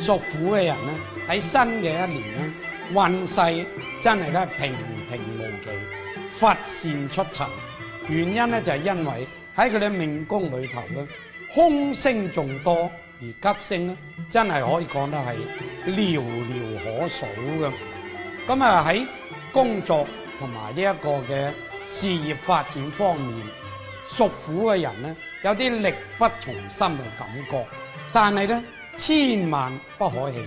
屬虎嘅人咧，喺新嘅一年咧，運勢真係咧平平無奇，乏善出塵。原因咧就係因為喺佢哋命宮裏頭咧，凶星眾多，而吉星咧真係可以講得係寥寥可數嘅。咁啊喺工作同埋呢一個嘅事業發展方面，屬虎嘅人咧有啲力不從心嘅感覺，但係咧千萬不可氣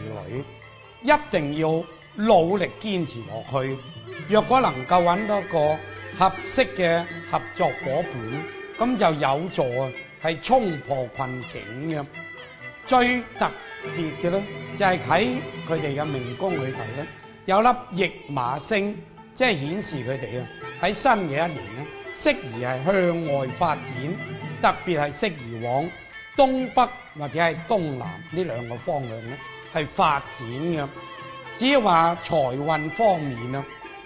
餒，一定要努力堅持落去。若果能夠揾到一個合適嘅合作伙伴，咁就有助啊係衝破困境嘅。最特別嘅咧就係喺佢哋嘅命宮裏頭咧有粒驛馬星，即係顯示佢哋啊喺新嘅一年咧適宜係向外發展，特別係適宜往東北或者係東南呢兩個方向咧係發展嘅。只要話財運方面啊，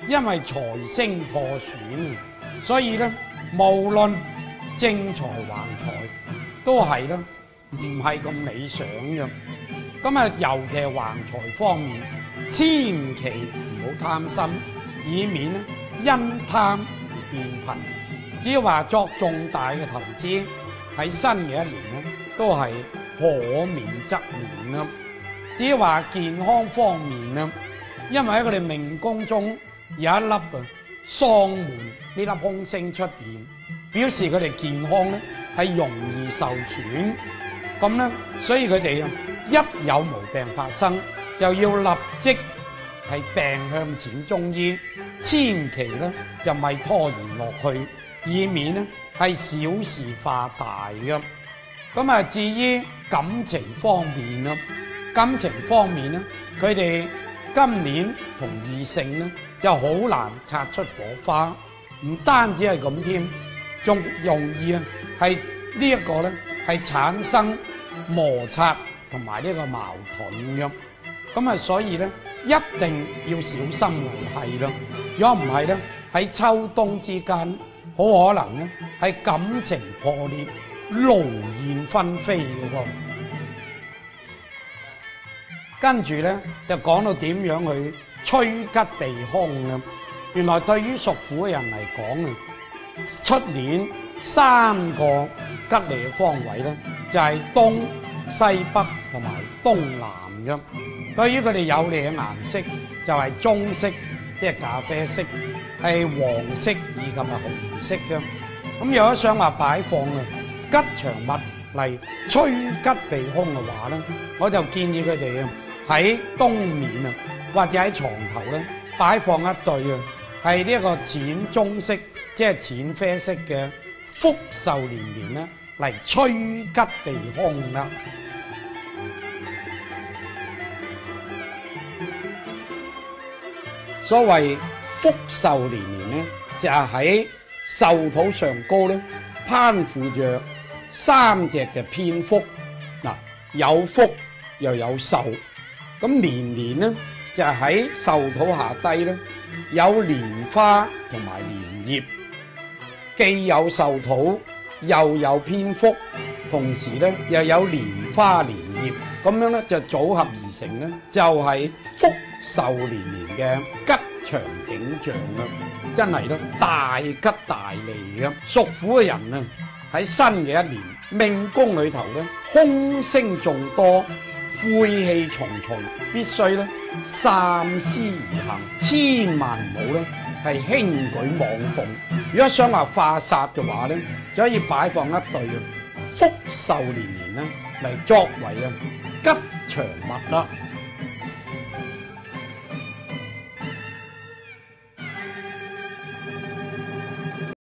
因為財星破損，所以咧無論正財橫財都係咧唔係咁理想嘅。咁啊，尤其係橫財方面，千祈唔好貪心，以免咧因貪而變貧。只要話作重大嘅投資，喺新嘅一年咧都係可免則免啦。只要話健康方面啦，因為喺佢哋命宮中有一粒喪門呢粒凶星出現，表示佢哋健康咧係容易受損。咁咧，所以佢哋一有毛病發生，就要立即係病向淺中醫，千祈咧就咪拖延落去，以免咧係小事化大嘅。咁啊，至於感情方面啦，感情方面咧，佢哋今年同異性咧就好難擦出火花，唔單止係咁添，仲容易啊係呢一個咧係產生摩擦同埋呢個矛盾嘅。咁啊，所以咧一定要小心維繫咯。如果唔係咧，喺秋冬之間，好可能咧係感情破裂、勞燕分飛嘅喎。跟住咧就講到點樣去趨吉避凶啦。原來對於屬虎嘅人嚟講啊，出年3個吉利嘅方位咧就係東、西北同埋東南嘅。對於佢哋有利嘅顏色就係棕色，即係咖啡色，係黃色以及係紅色嘅。咁如果想話擺放吉祥物嚟趨吉避凶嘅話咧，我就建議佢哋喺東面或者喺床頭咧擺放一對係呢一個淺棕色，即係淺啡色嘅福壽連連咧嚟趨吉避凶啦。所謂福壽連連咧，就係喺壽土上高咧攀附着3隻嘅蝙蝠，嗱，有福又有壽。咁連連咧就係喺壽土下低咧有蓮花同埋蓮葉，既有壽土又有蝙蝠，同時咧又有蓮花蓮葉，咁樣咧就組合而成咧就係福壽連連嘅吉祥景象啦，真係咯大吉大利嘅。屬虎嘅人啊，喺新嘅一年命宮裏頭咧凶星眾多，晦氣重重，必須咧三思而行，千萬唔好咧係輕舉妄動。如果想話化煞嘅話咧，就可以擺放一對福壽連連咧嚟作為吉祥物啦。